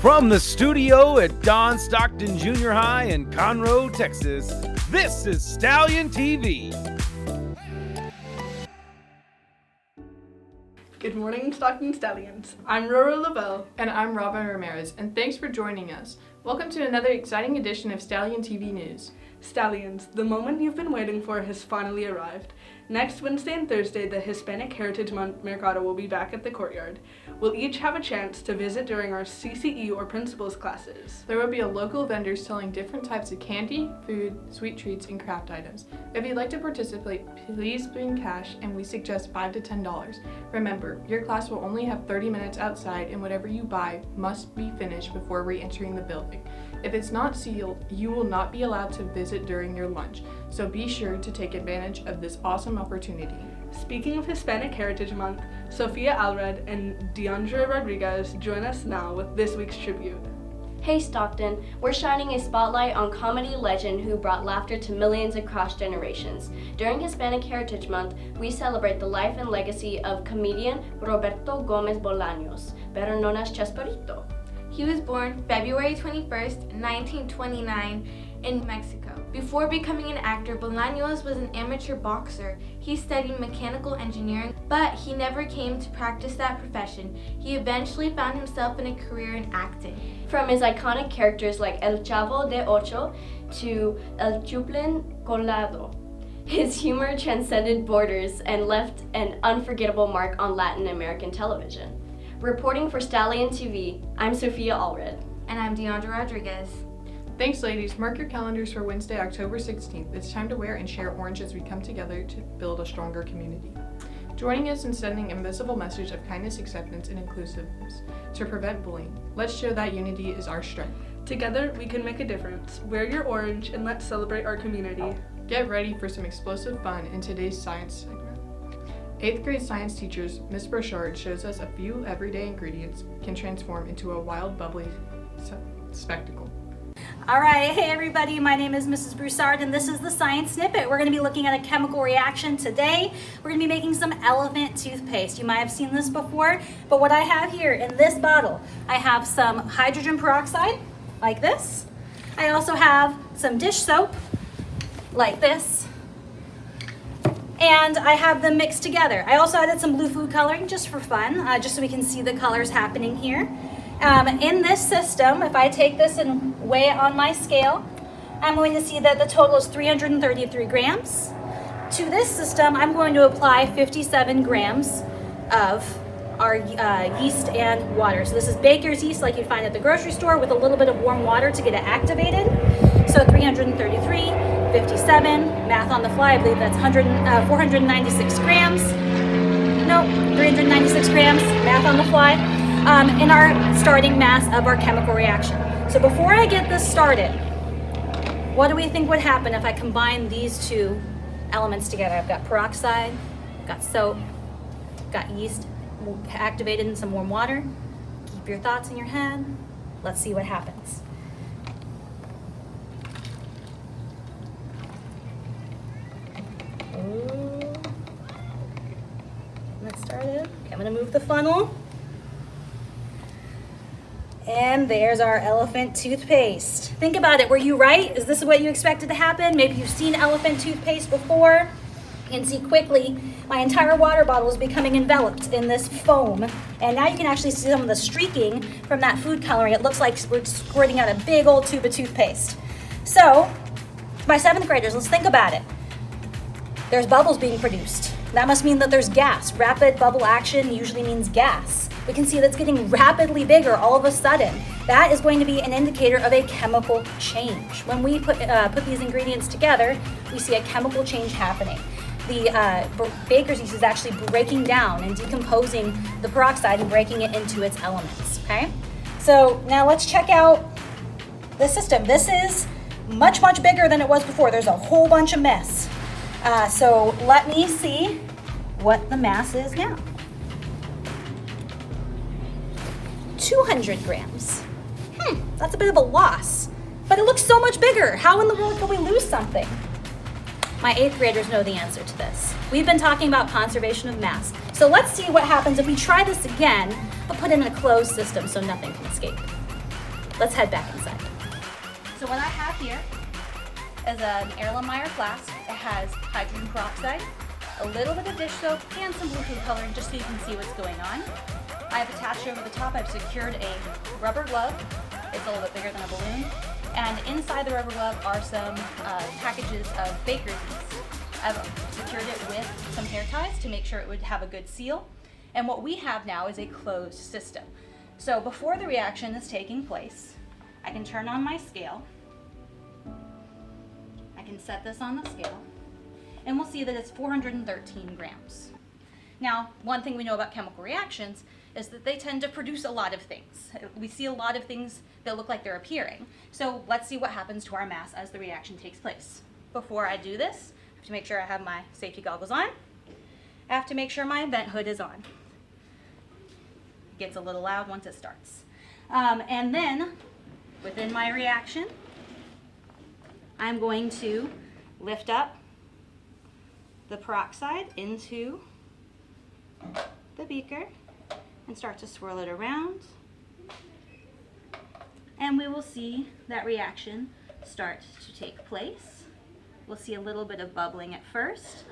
From the studio at Don Stockton Junior High in Conroe, Texas, this is Stallion TV. Good morning, Stockton Stallions. I'm Roro Lavelle. And I'm Robin Ramirez, and thanks for joining us. Welcome to another exciting edition of Stallion TV News. Stallions, the moment you've been waiting for has finally arrived. Next Wednesday and Thursday, the Hispanic Heritage Month Mercado will be back at the courtyard. We'll each have a chance to visit during our CCE or principals classes. There will be a local vendor selling different types of candy, food, sweet treats, and craft items. If you'd like to participate, please bring cash, and we suggest $5 to $10. Remember, your class will only have 30 minutes outside, and whatever you buy must be finished before re-entering the building. If it's not sealed, you will not be allowed to visit during your lunch, so be sure to take advantage of this awesome opportunity. Speaking of Hispanic Heritage Month, Sophia Alred and Deandra Rodriguez join us now with this week's tribute. Hey Stockton, we're shining a spotlight on comedy legend who brought laughter to millions across generations. During Hispanic Heritage Month, we celebrate the life and legacy of comedian Roberto Gomez Bolaños, better known as Chespirito. He was born February 21st, 1929 in Mexico. Before becoming an actor, Bolaños was an amateur boxer. He studied mechanical engineering, but he never came to practice that profession. He eventually found himself in a career in acting. From his iconic characters like El Chavo de Ocho to El Chuplin Colado, his humor transcended borders and left an unforgettable mark on Latin American television. Reporting for Stallion TV, I'm Sophia Allred. And I'm Deandra Rodriguez. Thanks, ladies. Mark your calendars for Wednesday, October 16th. It's time to wear and share orange as we come together to build a stronger community. Joining us in sending a visible message of kindness, acceptance, and inclusiveness to prevent bullying. Let's show that unity is our strength. Together, we can make a difference. Wear your orange and let's celebrate our community. Get ready for some explosive fun in today's science segment. 8th grade science teachers, Ms. Burchard shows us a few everyday ingredients can transform into a wild, bubbly spectacle. All right, hey everybody, my name is Mrs. Broussard and this is the Science Snippet. We're going to be looking at a chemical reaction today. We're going to be making some elephant toothpaste. You might have seen this before, but what I have here in this bottle, I have some hydrogen peroxide, like this. I also have some dish soap, like this. And I have them mixed together. I also added some blue food coloring just for fun, just so we can see the colors happening here. In this system, if I take this and weigh it on my scale, I'm going to see that the total is 333 grams. To this system, I'm going to apply 57 grams of our yeast and water. So this is baker's yeast like you'd find at the grocery store with a little bit of warm water to get it activated. So 333, 57, math on the fly, I believe that's 496 grams. No, 396 grams, math on the fly, in our starting mass of our chemical reaction. So before I get this started, what do we think would happen if I combine these two elements together? I've got peroxide, got soap, got yeast activated in some warm water. Keep your thoughts in your head. Let's see what happens. Let's start it. Okay, I'm gonna move the funnel. And there's our elephant toothpaste. Think about it, were you right? Is this what you expected to happen? Maybe you've seen elephant toothpaste before. You can see quickly, my entire water bottle is becoming enveloped in this foam. And now you can actually see some of the streaking from that food coloring. It looks like we're squirting out a big old tube of toothpaste. So, my 7th graders, let's think about it. There's bubbles being produced. That must mean that there's gas. Rapid bubble action usually means gas. We can see that's getting rapidly bigger all of a sudden. That is going to be an indicator of a chemical change. When we put these ingredients together, we see a chemical change happening. The baker's yeast is actually breaking down and decomposing the peroxide and breaking it into its elements, okay? So now let's check out the system. This is much, much bigger than it was before. There's a whole bunch of mess. So let me see what the mass is now. 200 grams. That's a bit of a loss, but it looks so much bigger. How in the world could we lose something? My 8th graders know the answer to this. We've been talking about conservation of mass. So let's see what happens if we try this again, but put it in a closed system so nothing can escape. let's head back inside. So what I have here is an Erlenmeyer flask. It has hydrogen peroxide, a little bit of dish soap, and some blue food coloring just so you can see what's going on. I've attached over the top, I've secured a rubber glove. It's a little bit bigger than a balloon. And inside the rubber glove are some packages of baker's yeast. I've secured it with some hair ties to make sure it would have a good seal. And what we have now is a closed system. So before the reaction is taking place, I can turn on my scale. I can set this on the scale, and we'll see that it's 413 grams. Now, one thing we know about chemical reactions is that they tend to produce a lot of things. We see a lot of things that look like they're appearing. So let's see what happens to our mass as the reaction takes place. Before I do this, I have to make sure I have my safety goggles on. I have to make sure my vent hood is on. It gets a little loud once it starts. And then, within my reaction, I'm going to lift up the peroxide into the beaker and start to swirl it around. And we will see that reaction start to take place. We'll see a little bit of bubbling at first.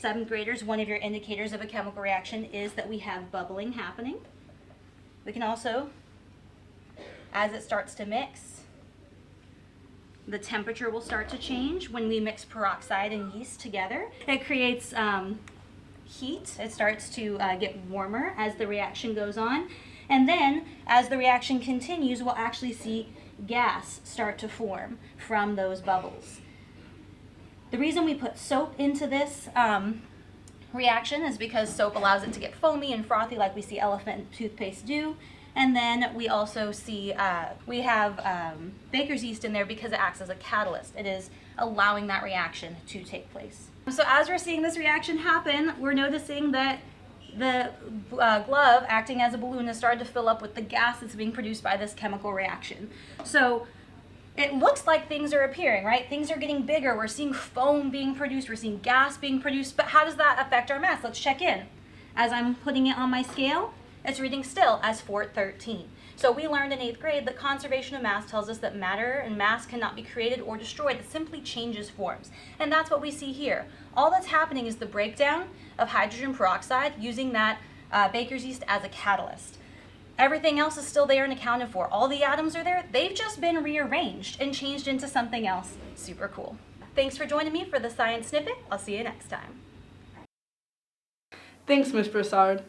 7th graders, one of your indicators of a chemical reaction is that we have bubbling happening. We can also, as it starts to mix, the temperature will start to change when we mix peroxide and yeast together. It creates heat. It starts to get warmer as the reaction goes on. And then, as the reaction continues, we'll actually see gas start to form from those bubbles. The reason we put soap into this reaction is because soap allows it to get foamy and frothy like we see elephant toothpaste do. And then we also see we have baker's yeast in there because it acts as a catalyst. It is allowing that reaction to take place. So as we're seeing this reaction happen, we're noticing that the glove acting as a balloon has started to fill up with the gas that's being produced by this chemical reaction. So it looks like things are appearing, right? Things are getting bigger. We're seeing foam being produced. We're seeing gas being produced. But how does that affect our mass? Let's check in. As I'm putting it on my scale, it's reading still as 413. So we learned in 8th grade that conservation of mass tells us that matter and mass cannot be created or destroyed. It simply changes forms. And that's what we see here. All that's happening is the breakdown of hydrogen peroxide using that baker's yeast as a catalyst. Everything else is still there and accounted for. All the atoms are there. They've just been rearranged and changed into something else super cool. Thanks for joining me for the Science Snippet. I'll see you next time. Thanks, Ms. Broussard.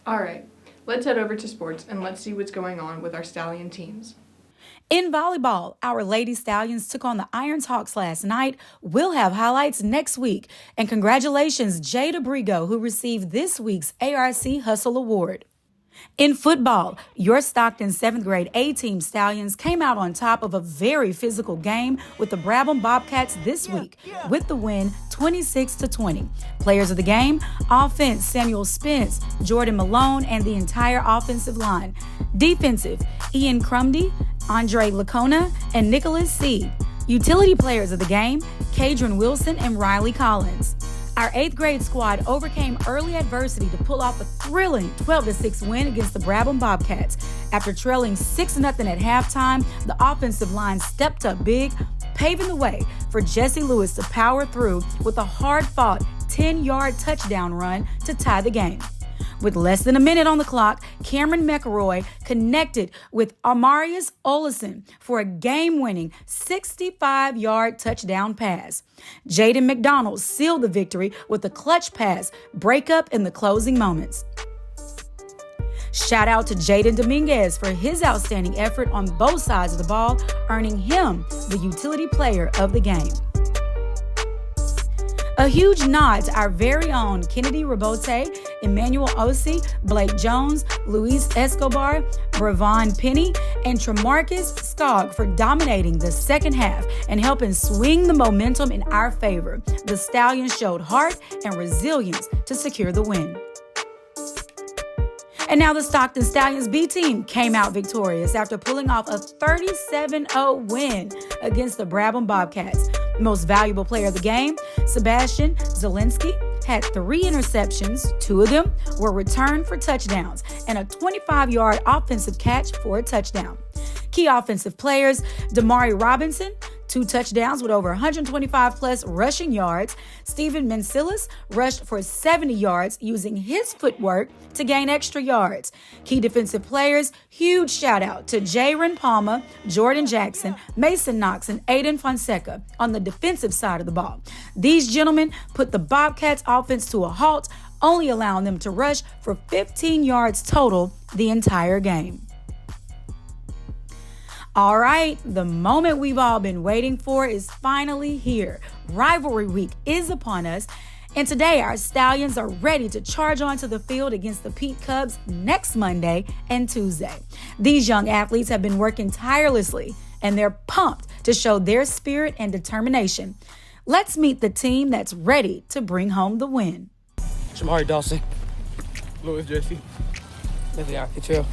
All right, let's head over to sports and let's see what's going on with our Stallion teams. In volleyball, our Lady Stallions took on the Iron Hawks last night. We'll have highlights next week. And congratulations, Jade Abrigo, who received this week's ARC Hustle Award. In football, your Stockton 7th grade A-team Stallions came out on top of a very physical game with the Brabham Bobcats this week with the win 26-20. Players of the game, offense, Samuel Spence, Jordan Malone, and the entire offensive line. Defensive, Ian Crumdy, Andre Lacona, and Nicholas C. Utility players of the game, Kadron Wilson and Riley Collins. Our 8th grade squad overcame early adversity to pull off a thrilling 12-6 win against the Brabham Bobcats. After trailing 6-0 at halftime, the offensive line stepped up big, paving the way for Jesse Lewis to power through with a hard-fought 10-yard touchdown run to tie the game. With less than a minute on the clock, Cameron McElroy connected with Amarius Olison for a game-winning 65-yard touchdown pass. Jaden McDonald sealed the victory with a clutch pass breakup in the closing moments. Shout out to Jaden Dominguez for his outstanding effort on both sides of the ball, earning him the utility player of the game. A huge nod to our very own Kennedy Rabote, Emmanuel Osei, Blake Jones, Luis Escobar, Bravon Penny, and Tremarcus Skog for dominating the second half and helping swing the momentum in our favor. The Stallions showed heart and resilience to secure the win. And now the Stockton Stallions B team came out victorious after pulling off a 37-0 win against the Brabham Bobcats. Most valuable player of the game, Sebastian Zielinski, had 3 interceptions. 2 of them were returned for touchdowns and a 25-yard offensive catch for a touchdown. Key offensive players, Damari Robinson, 2 touchdowns with over 125 plus rushing yards. Steven Mencilis rushed for 70 yards using his footwork to gain extra yards. Key defensive players, huge shout out to Jaron Palmer, Jordan Jackson, Mason Knox, and Aiden Fonseca on the defensive side of the ball. These gentlemen put the Bobcats offense to a halt, only allowing them to rush for 15 yards total the entire game. All right, the moment we've all been waiting for is finally here. Rivalry week is upon us, and today our Stallions are ready to charge onto the field against the Pete Cubs next Monday and Tuesday. These young athletes have been working tirelessly, and they're pumped to show their spirit and determination. Let's meet the team that's ready to bring home the win. Shamari Dawson, Louis Jesse, Lizzie Akichel,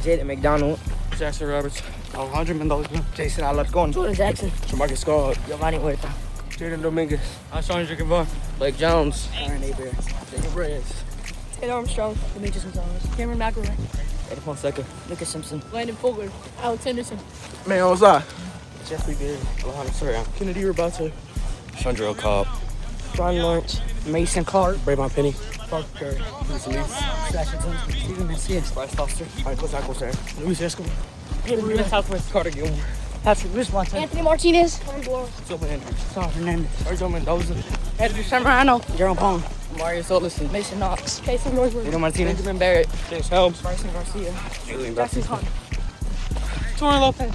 Jaden McDonald, Jackson Roberts, Alejandro Mendoza, Jason Alarcon, Jordan Jackson, Shamarcus Scott, Giovanni Huerta, Jaden Dominguez, Alshon Jacobon, Blake Jones, Aaron Aber, Jacob Reyes, Taylor Armstrong, Demetrius Gonzalez, Cameron McElroy, Eddie Fonseca, Lucas Simpson, Landon Fuller, Alex Henderson, Man Ozai, Jeffrey Beard, Alejandro Soriano, Kennedy Robato, Chandra Cobb, Brian Lawrence, Mason Clark, Brayvon Penny, Parker Curry, Luis Elise, Sasha Johnson, Steven Macias, Bryce Foster, Michael Zachary, Luis Escobar, Gabriel Southwest, Carter Gilmore, Patrick Griswold, Anthony Martinez, Ryan Bloor, Silva Andrews, Saul Hernandez, Sergio Mendoza, Edgar Samarano, Jerome Pong, Mario Solison, Mason Knox, Jason Northwood, Daniel Martinez, Benjamin Barrett, James Helms, Bryson Garcia, Julian Jackson Baptiste, Hunt, Torrin Lopez.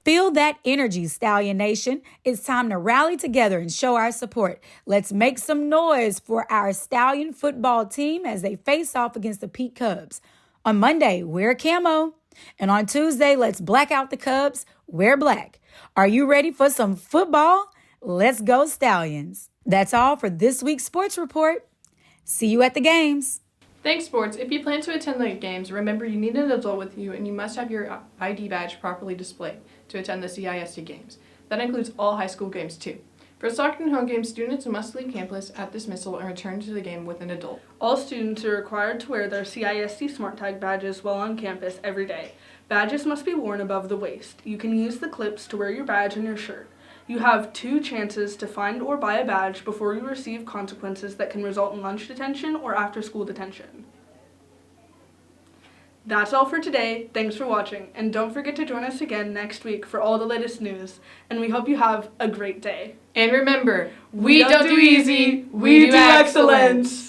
Feel that energy, Stallion Nation. It's time to rally together and show our support. Let's make some noise for our Stallion football team as they face off against the Pete Cubs. On Monday, wear camo. And on Tuesday, let's black out the Cubs, wear black. Are you ready for some football? Let's go, Stallions. That's all for this week's Sports Report. See you at the games. Thanks, sports. If you plan to attend the games, remember you need an adult with you and you must have your ID badge properly displayed to attend the CISD games. That includes all high school games too. For Stockton home games, students must leave campus at dismissal and return to the game with an adult. All students are required to wear their CISD Smart Tag badges while on campus every day. Badges must be worn above the waist. You can use the clips to wear your badge on your shirt. You have 2 chances to find or buy a badge before you receive consequences that can result in lunch detention or after-school detention. That's all for today. Thanks for watching, and don't forget to join us again next week for all the latest news, and we hope you have a great day. And remember, we don't do easy, we do excellence.